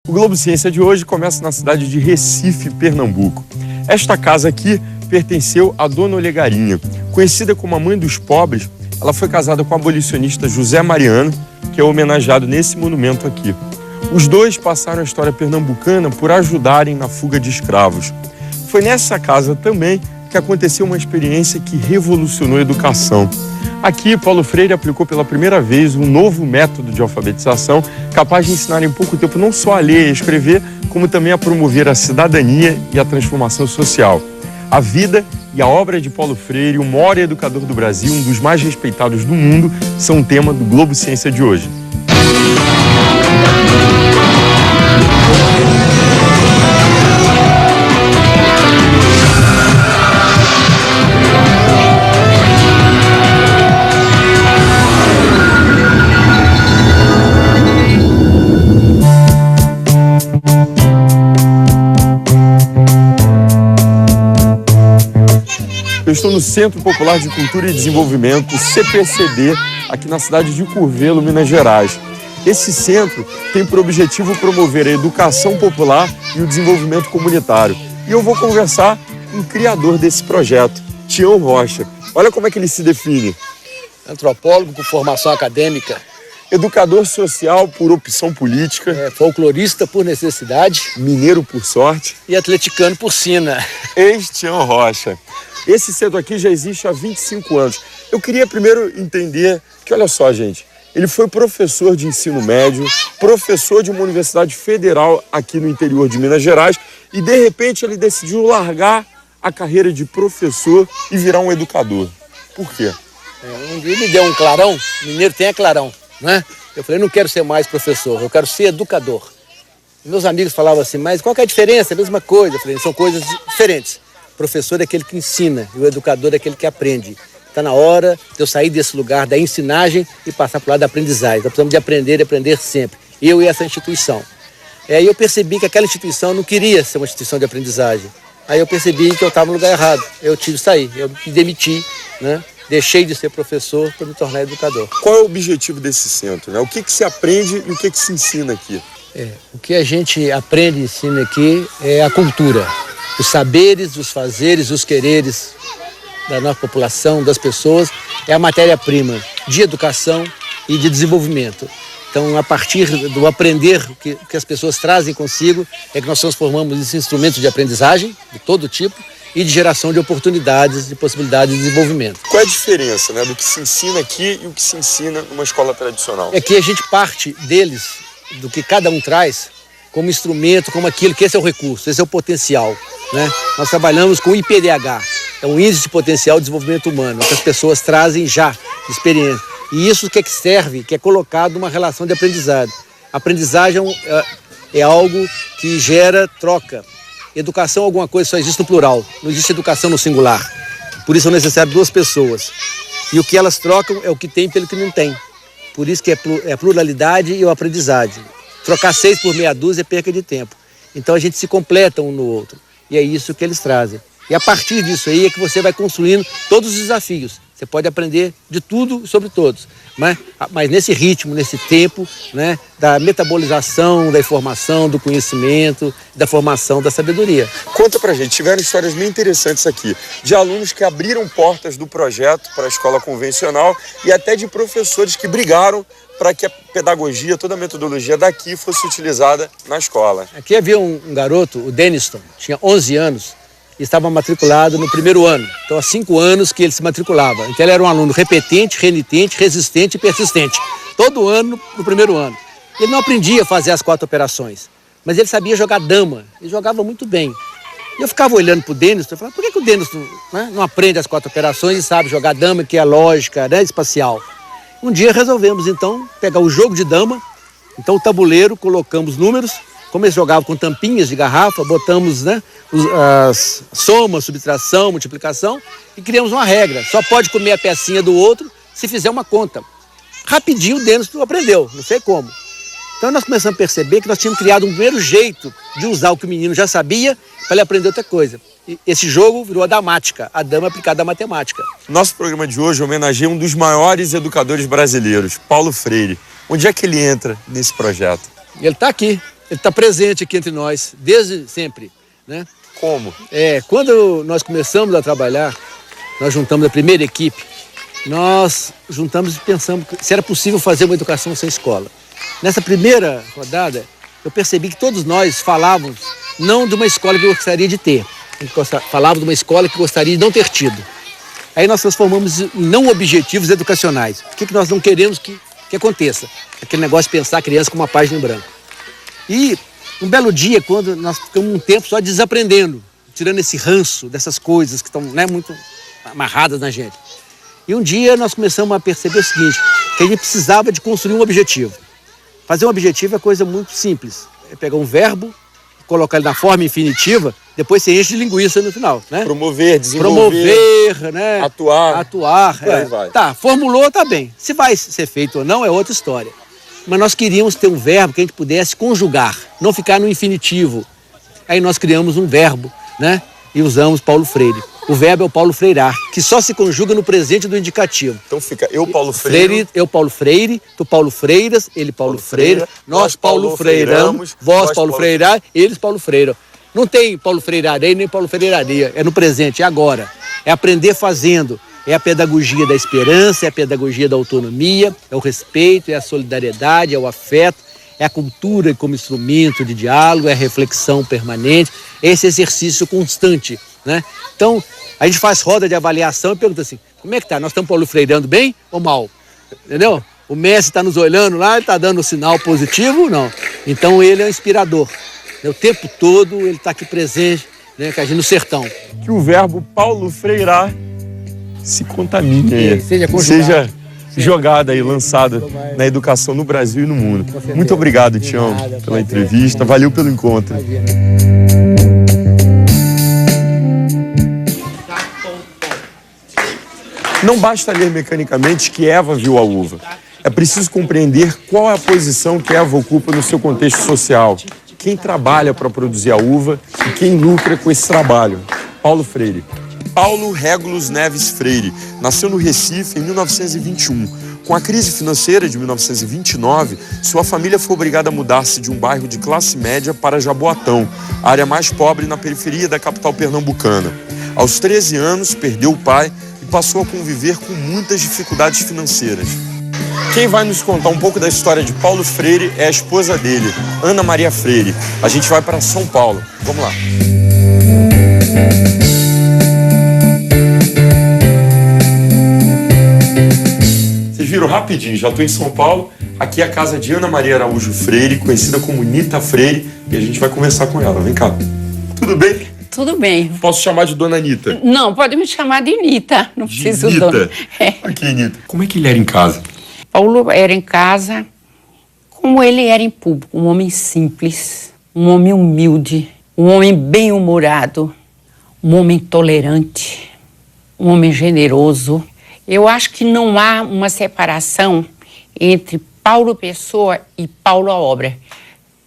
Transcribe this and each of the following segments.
O Globo Ciência de hoje começa na cidade de Recife, Pernambuco. Esta casa aqui pertenceu a Dona Olegarinha. Conhecida como a mãe dos pobres, ela foi casada com o abolicionista José Mariano, que é homenageado nesse monumento aqui. Os dois passaram a história pernambucana por ajudarem na fuga de escravos. Foi nessa casa também que aconteceu uma experiência que revolucionou a educação. Aqui, Paulo Freire aplicou pela primeira vez um novo método de alfabetização capaz de ensinar em pouco tempo não só a ler e a escrever, como também a promover a cidadania e a transformação social. A vida e a obra de Paulo Freire, o maior educador do Brasil, um dos mais respeitados do mundo, são o tema do Globo Ciência de hoje. Eu estou no Centro Popular de Cultura e Desenvolvimento, CPCD, aqui na cidade de Curvelo, Minas Gerais. Esse centro tem por objetivo promover a educação popular e o desenvolvimento comunitário. E eu vou conversar com o criador desse projeto, Tião Rocha. Olha como é que ele se define. Antropólogo por formação acadêmica. Educador social por opção política. Folclorista por necessidade. Mineiro por sorte. E atleticano por sina. Ex-Tião Rocha. Esse centro aqui já existe há 25 anos. Eu queria primeiro entender que, olha só, gente, ele foi professor de ensino médio, professor de uma universidade federal aqui no interior de Minas Gerais e, de repente, ele decidiu largar a carreira de professor e virar um educador. Por quê? Um dia me deu um clarão, mineiro tem clarão, né? Eu falei, não quero ser mais professor, eu quero ser educador. Meus amigos falavam assim, mas qual que é a diferença? A mesma coisa. Eu falei, são coisas diferentes. O professor é aquele que ensina e o educador é aquele que aprende. Está na hora de eu sair desse lugar da ensinagem e passar para o lado da aprendizagem. Nós precisamos de aprender e aprender sempre. Eu e essa instituição. Aí eu percebi que aquela instituição não queria ser uma instituição de aprendizagem. Aí eu percebi que eu estava no lugar errado. Eu tive que sair, eu me demiti, né? Deixei de ser professor para me tornar educador. Qual é o objetivo desse centro, né? O que se aprende e o que se ensina aqui? O que a gente aprende e ensina aqui é a cultura. Os saberes, os fazeres, os quereres da nossa população, das pessoas, é a matéria-prima de educação e de desenvolvimento. Então, a partir do aprender que as pessoas trazem consigo, é que nós transformamos esses instrumentos de aprendizagem, de todo tipo, e de geração de oportunidades, de possibilidades de desenvolvimento. Qual é a diferença, né, do que se ensina aqui e o que se ensina numa escola tradicional? É que a gente parte deles, do que cada um traz, como instrumento, como aquilo, que esse é o recurso, esse é o potencial, né? Nós trabalhamos com o IPDH, é um Índice de Potencial de Desenvolvimento Humano, que as pessoas trazem já de experiência. E isso que serve, que é colocado numa relação de aprendizagem. Aprendizagem é algo que gera troca. Educação, alguma coisa, só existe no plural, não existe educação no singular. Por isso é necessário duas pessoas. E o que elas trocam é o que tem pelo que não tem. Por isso que é a pluralidade e a aprendizagem. Trocar 6 por meia dúzia é perca de tempo. Então a gente se completa um no outro. E é isso que eles trazem. E a partir disso aí é que você vai construindo todos os desafios. Você pode aprender de tudo sobre todos. Mas nesse ritmo, nesse tempo, né, da metabolização, da informação, do conhecimento, da formação, da sabedoria. Conta pra gente, tiveram histórias bem interessantes aqui, de alunos que abriram portas do projeto para a escola convencional e até de professores que brigaram para que a pedagogia, toda a metodologia daqui fosse utilizada na escola. Aqui havia um garoto, o Deniston, tinha 11 anos, e estava matriculado no primeiro ano. Então, há 5 anos que ele se matriculava. Então, ele era um aluno repetente, renitente, resistente e persistente. Todo ano, no primeiro ano. Ele não aprendia a fazer as 4 operações, mas ele sabia jogar dama. Ele jogava muito bem. E eu ficava olhando para o Deniston e falava, por que o Deniston, né, não aprende as 4 operações e sabe jogar dama, que é lógica, né, espacial? Um dia resolvemos, então, pegar o jogo de dama. Então, o tabuleiro, colocamos números. Como eles jogavam com tampinhas de garrafa, botamos, né, as soma, subtração, multiplicação e criamos uma regra. Só pode comer a pecinha do outro se fizer uma conta. Rapidinho o Denis aprendeu, não sei como. Então nós começamos a perceber que nós tínhamos criado um primeiro jeito de usar o que o menino já sabia para ele aprender outra coisa. E esse jogo virou a damática, a dama aplicada à matemática. Nosso programa de hoje homenageia um dos maiores educadores brasileiros, Paulo Freire. Onde é que ele entra nesse projeto? Ele está aqui. Ele está presente aqui entre nós, desde sempre, né? Como? Quando nós começamos a trabalhar, nós juntamos a primeira equipe, nós juntamos e pensamos se era possível fazer uma educação sem escola. Nessa primeira rodada, eu percebi que todos nós falávamos não de uma escola que eu gostaria de ter, a gente falava de uma escola que gostaria de não ter tido. Aí nós transformamos em não objetivos educacionais. O que nós não queremos que aconteça? Aquele negócio de pensar a criança com uma página em branco. E um belo dia, quando nós ficamos um tempo só desaprendendo, tirando esse ranço dessas coisas que estão, né, muito amarradas na gente. E um dia nós começamos a perceber o seguinte, que a gente precisava de construir um objetivo. Fazer um objetivo é coisa muito simples. É pegar um verbo, colocar ele na forma infinitiva, depois você enche de linguiça no final, né? Promover, desenvolver, né? Atuar. Vai. Tá, formulou, tá bem. Se vai ser feito ou não é outra história. Mas nós queríamos ter um verbo que a gente pudesse conjugar, não ficar no infinitivo. Aí nós criamos um verbo, né? E usamos Paulo Freire. O verbo é o Paulo Freirar, que só se conjuga no presente do indicativo. Então fica eu, Paulo Freire, eu, Paulo Freire, tu, Paulo Freiras, ele, Paulo Freira, nós, Paulo Freiramos, vós, Paulo Freirar, eles, Paulo Freira. Não tem Paulo Freirarei nem Paulo Freiraria, é no presente, é agora. É aprender fazendo. É a pedagogia da esperança, é a pedagogia da autonomia, é o respeito, é a solidariedade, é o afeto, é a cultura como instrumento de diálogo, é a reflexão permanente, é esse exercício constante, né? Então, a gente faz roda de avaliação e pergunta assim, como é que tá? Nós estamos Paulo Freirando bem ou mal? Entendeu? O mestre está nos olhando lá, ele está dando um sinal positivo ou não? Então, ele é um inspirador. O tempo todo, ele está aqui presente, né, com a gente no sertão. Que o verbo Paulo Freirar se contamine, seja jogado aí, lançado na educação no Brasil e no mundo. Muito obrigado, Tião, pela entrevista. Valeu pelo encontro. Não basta ler mecanicamente que Eva viu a uva. É preciso compreender qual é a posição que Eva ocupa no seu contexto social. Quem trabalha para produzir a uva e quem lucra com esse trabalho. Paulo Freire. Paulo Regulus Neves Freire nasceu no Recife em 1921. Com a crise financeira de 1929, sua família foi obrigada a mudar-se de um bairro de classe média para Jaboatão, a área mais pobre na periferia da capital pernambucana. Aos 13 anos, perdeu o pai e passou a conviver com muitas dificuldades financeiras. Quem vai nos contar um pouco da história de Paulo Freire é a esposa dele, Ana Maria Freire. A gente vai para São Paulo. Vamos lá. Vocês viram rapidinho, já estou em São Paulo. Aqui é a casa de Ana Maria Araújo Freire, conhecida como Nita Freire, e a gente vai conversar com ela. Vem cá. Tudo bem? Tudo bem. Posso chamar de Dona Nita? Não, pode me chamar de Nita. Não preciso Nita? Dona. Aqui, Nita. Como é que ele era em casa? Paulo era em casa como ele era em público. Um homem simples, um homem humilde, um homem bem-humorado, um homem tolerante, um homem generoso. Eu acho que não há uma separação entre Paulo Pessoa e Paulo a obra.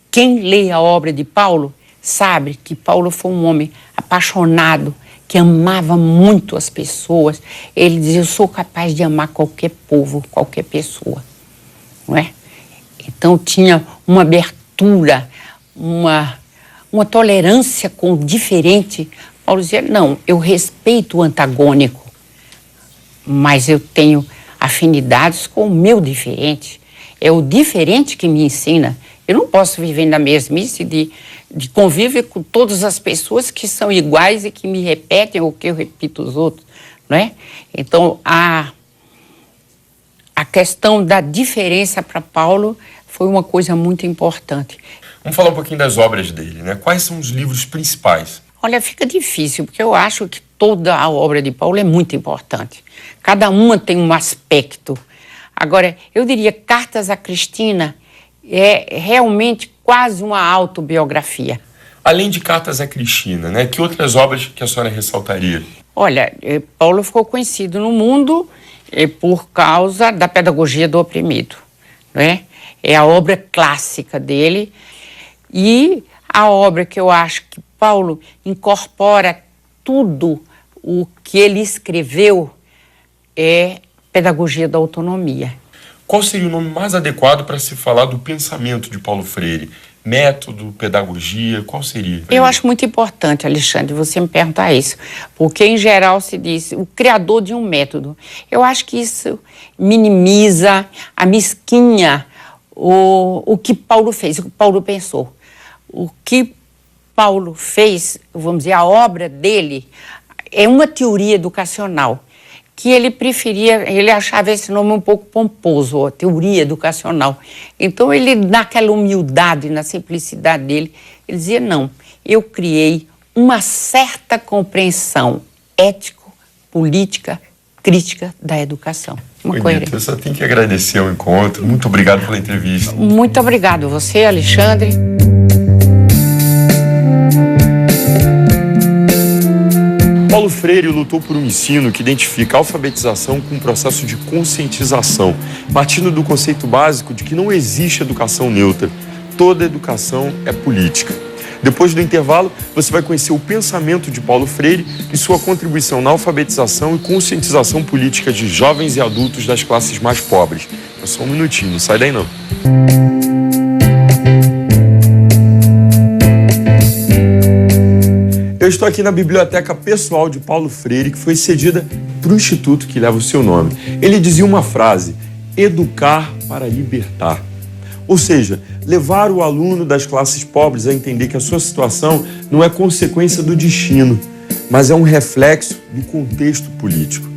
Quem lê a obra de Paulo sabe que Paulo foi um homem apaixonado, que amava muito as pessoas. Ele dizia, eu sou capaz de amar qualquer povo, qualquer pessoa, não é? Então tinha uma abertura, uma tolerância com o diferente. Paulo dizia, não, eu respeito o antagônico, mas eu tenho afinidades com o meu diferente. É o diferente que me ensina. Eu não posso viver na mesmice de convívio com todas as pessoas que são iguais e que me repetem ou que eu repito os outros, não é? Então, a questão da diferença para Paulo foi uma coisa muito importante. Vamos falar um pouquinho das obras dele, né? Quais são os livros principais? Olha, fica difícil, porque eu acho que toda a obra de Paulo é muito importante. Cada uma tem um aspecto. Agora, eu diria Cartas a Cristina é realmente quase uma autobiografia. Além de Cartas a Cristina, né? Que outras obras que a senhora ressaltaria? Olha, Paulo ficou conhecido no mundo por causa da pedagogia do oprimido, não é? É a obra clássica dele e a obra que eu acho que Paulo incorpora tudo o que ele escreveu é Pedagogia da Autonomia. Qual seria o nome mais adequado para se falar do pensamento de Paulo Freire? método, pedagogia, qual seria? Eu acho muito importante, Alexandre, você me perguntar isso, porque em geral se diz o criador de um método. Eu acho que isso minimiza, amesquinha o que Paulo fez, o que Paulo pensou. O que Paulo fez, vamos dizer, a obra dele é uma teoria educacional que ele preferia, ele achava esse nome um pouco pomposo, a teoria educacional. Então ele, naquela humildade, na simplicidade dele, ele dizia, não, eu criei uma certa compreensão ético, política, crítica da educação. Uma coerência. Eu só tenho que agradecer o encontro, muito obrigado pela entrevista. Muito obrigado você, Alexandre. Paulo Freire lutou por um ensino que identifica a alfabetização com um processo de conscientização, partindo do conceito básico de que não existe educação neutra. Toda educação é política. Depois do intervalo, você vai conhecer o pensamento de Paulo Freire e sua contribuição na alfabetização e conscientização política de jovens e adultos das classes mais pobres. É só um minutinho, não sai daí não. Eu estou aqui na biblioteca pessoal de Paulo Freire, que foi cedida para o instituto que leva o seu nome. Ele dizia uma frase: educar para libertar. Ou seja, levar o aluno das classes pobres a entender que a sua situação não é consequência do destino, mas é um reflexo do contexto político.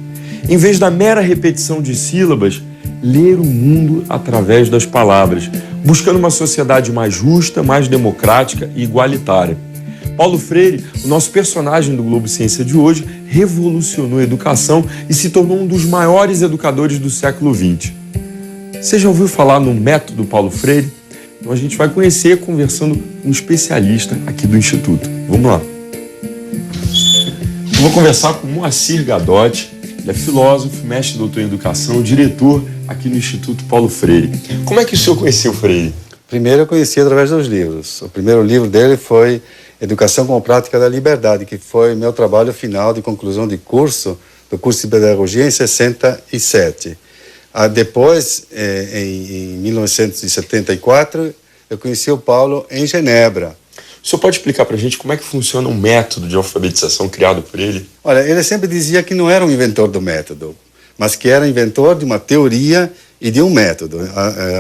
Em vez da mera repetição de sílabas, ler o mundo através das palavras, buscando uma sociedade mais justa, mais democrática e igualitária. Paulo Freire, o nosso personagem do Globo Ciência de hoje, revolucionou a educação e se tornou um dos maiores educadores do século XX. Você já ouviu falar no método Paulo Freire? Então a gente vai conhecer conversando com um especialista aqui do Instituto. Vamos lá. Eu vou conversar com Moacir Gadotti, ele é filósofo, mestre e doutor em educação, diretor aqui no Instituto Paulo Freire. Como é que o senhor conheceu o Freire? Primeiro eu conheci através dos livros. O primeiro livro dele foi Educação como Prática da Liberdade, que foi meu trabalho final de conclusão de curso, do curso de pedagogia em 67. Depois, em 1974, eu conheci o Paulo em Genebra. O senhor pode explicar para a gente como é que funciona um método de alfabetização criado por ele? Olha, ele sempre dizia que não era um inventor do método, mas que era inventor de uma teoria e de um método.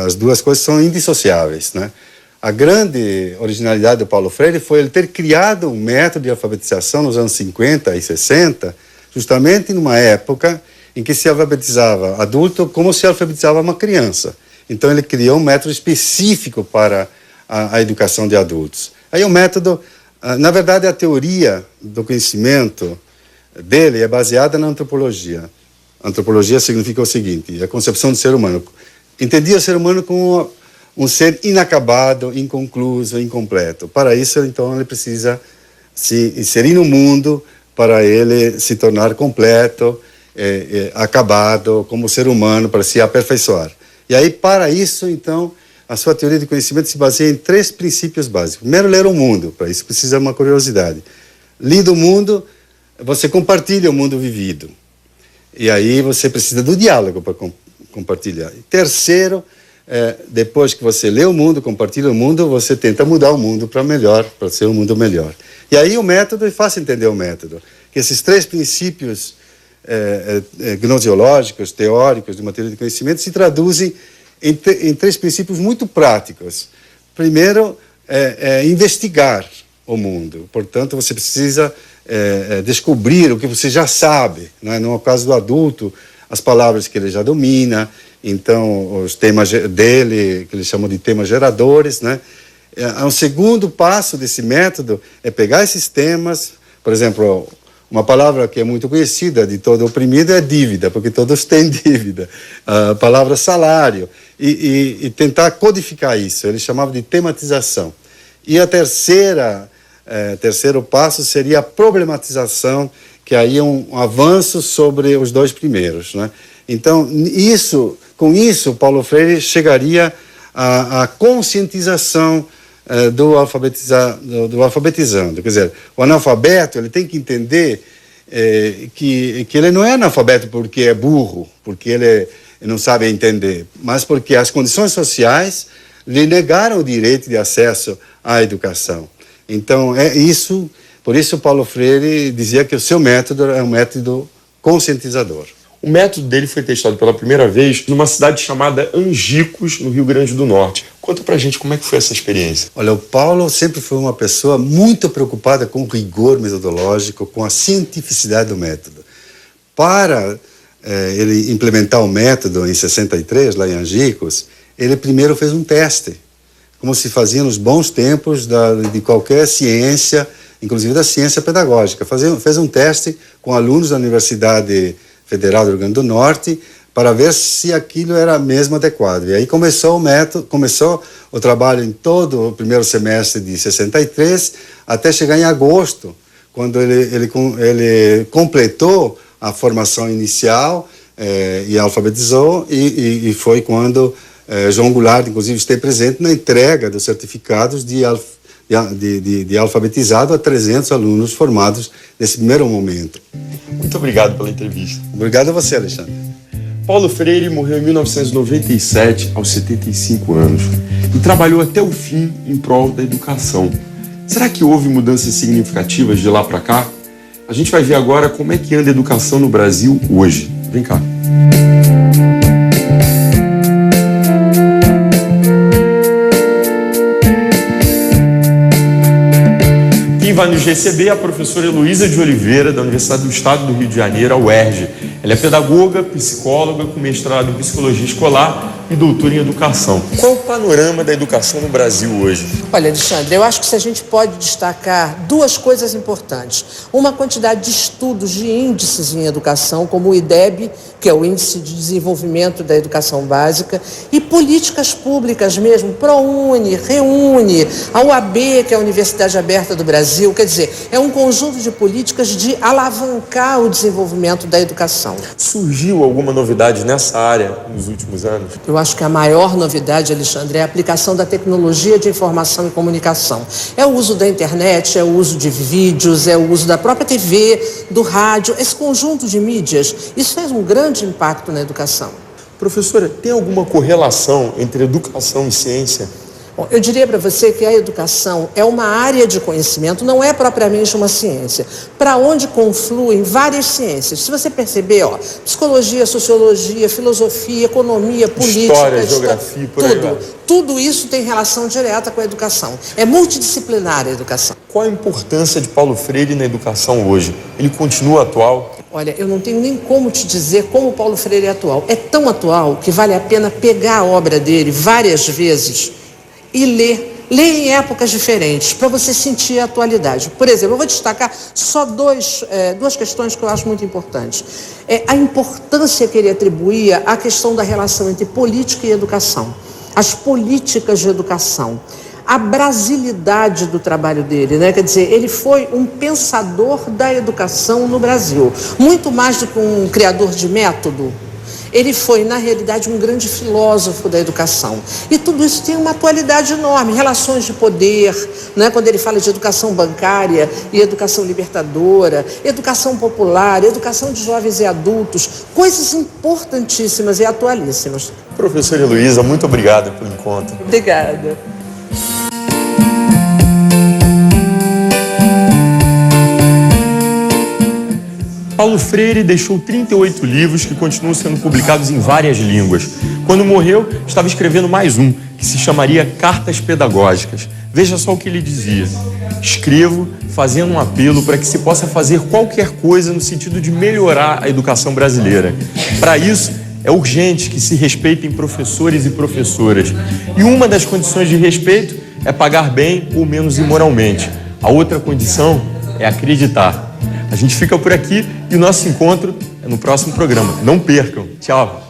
As duas coisas são indissociáveis, né? A grande originalidade do Paulo Freire foi ele ter criado um método de alfabetização nos anos 50 e 60, justamente numa época em que se alfabetizava adulto como se alfabetizava uma criança. Então ele criou um método específico para a educação de adultos. Aí o método, na verdade a teoria do conhecimento dele é baseada na antropologia. Antropologia significa o seguinte, a concepção do ser humano. Entendia o ser humano como um ser inacabado, inconcluso, incompleto. Para isso, então, ele precisa se inserir no mundo para ele se tornar completo, acabado como ser humano, para se aperfeiçoar. E aí, para isso, então, a sua teoria de conhecimento se baseia em 3 princípios básicos. Primeiro, ler o mundo. Para isso, precisa de uma curiosidade. Lido o mundo, você compartilha o mundo vivido. E aí, você precisa do diálogo para compartilhar. E terceiro, depois que você lê o mundo, compartilha o mundo, você tenta mudar o mundo para melhor, para ser um mundo melhor. E aí o método, é fácil entender o método, que esses 3 princípios gnosiológicos, teóricos de matéria de conhecimento se traduzem em 3 princípios muito práticos. Primeiro, investigar o mundo. Portanto, você precisa descobrir o que você já sabe, né? No caso do adulto, as palavras que ele já domina. Então, os temas dele, que eles chamam de temas geradores, né? Um segundo passo desse método é pegar esses temas, por exemplo, uma palavra que é muito conhecida de todo oprimido é dívida, porque todos têm dívida. A palavra salário. E tentar codificar isso, ele chamava de tematização. E a terceiro passo seria a problematização, que aí é um avanço sobre os 2 primeiros, né? Então, com isso, Paulo Freire chegaria à conscientização do alfabetizando. Quer dizer, o analfabeto ele tem que entender que ele não é analfabeto porque é burro, porque ele não sabe entender, mas porque as condições sociais lhe negaram o direito de acesso à educação. Então, por isso Paulo Freire dizia que o seu método é um método conscientizador. O método dele foi testado pela primeira vez numa cidade chamada Angicos, no Rio Grande do Norte. Conta pra gente como é que foi essa experiência. Olha, o Paulo sempre foi uma pessoa muito preocupada com o rigor metodológico, com a cientificidade do método. Para ele implementar o método em 63, lá em Angicos, ele primeiro fez um teste, como se fazia nos bons tempos de qualquer ciência, inclusive da ciência pedagógica. Fez um teste com alunos da Universidade Federal do Rio Grande do Norte para ver se aquilo era mesmo adequado. E aí começou o trabalho em todo o primeiro semestre de 63, até chegar em agosto, quando ele completou a formação inicial e alfabetizou, e foi quando João Goulart, inclusive, esteve presente na entrega dos certificados de alfabetizado a 300 alunos formados nesse primeiro momento. Muito obrigado pela entrevista. Obrigado a você, Alexandre. Paulo Freire morreu em 1997, aos 75 anos, e trabalhou até o fim em prol da educação. Será que houve mudanças significativas de lá para cá? A gente vai ver agora como é que anda a educação no Brasil hoje. Vem cá. Quem vai nos receber é a professora Heloísa de Oliveira, da Universidade do Estado do Rio de Janeiro, a UERJ. Ela é pedagoga, psicóloga, com mestrado em psicologia escolar e doutora em educação. Qual o panorama da educação no Brasil hoje? Olha, Alexandre, eu acho que a gente pode destacar duas coisas importantes. Uma quantidade de estudos, de índices em educação, como o IDEB, que é o Índice de Desenvolvimento da Educação Básica, e políticas públicas mesmo, ProUni, ReUni, a UAB, que é a Universidade Aberta do Brasil. Quer dizer, é um conjunto de políticas de alavancar o desenvolvimento da educação. Surgiu alguma novidade nessa área nos últimos anos? Eu acho que a maior novidade, Alexandre, é a aplicação da tecnologia de informação e comunicação. É o uso da internet, é o uso de vídeos, é o uso da própria TV, do rádio, esse conjunto de mídias. Isso faz um grande impacto na educação. Professora, tem alguma correlação entre educação e ciência? Bom, eu diria para você que a educação é uma área de conhecimento, não é propriamente uma ciência, para onde confluem várias ciências. Se você perceber, psicologia, sociologia, filosofia, economia, política... História, geografia, por aí vai. Tudo isso tem relação direta com a educação. É multidisciplinar a educação. Qual a importância de Paulo Freire na educação hoje? Ele continua atual? Olha, eu não tenho nem como te dizer como Paulo Freire é atual. É tão atual que vale a pena pegar a obra dele várias vezes e ler em épocas diferentes, para você sentir a atualidade. Por exemplo, eu vou destacar só duas questões que eu acho muito importantes. A importância que ele atribuía à questão da relação entre política e educação, as políticas de educação, a brasilidade do trabalho dele, né? Quer dizer, ele foi um pensador da educação no Brasil, muito mais do que um criador de método. Ele foi, na realidade, um grande filósofo da educação. E tudo isso tem uma atualidade enorme, relações de poder, né? Quando ele fala de educação bancária e educação libertadora, educação popular, educação de jovens e adultos, coisas importantíssimas e atualíssimas. Professora Heloísa, muito obrigado pelo encontro. Obrigada. Paulo Freire deixou 38 livros que continuam sendo publicados em várias línguas. Quando morreu, estava escrevendo mais um, que se chamaria Cartas Pedagógicas. Veja só o que ele dizia. Escrevo fazendo um apelo para que se possa fazer qualquer coisa no sentido de melhorar a educação brasileira. Para isso, é urgente que se respeitem professores e professoras. E uma das condições de respeito é pagar bem ou menos imoralmente. A outra condição é acreditar. A gente fica por aqui e o nosso encontro é no próximo programa. Não percam. Tchau.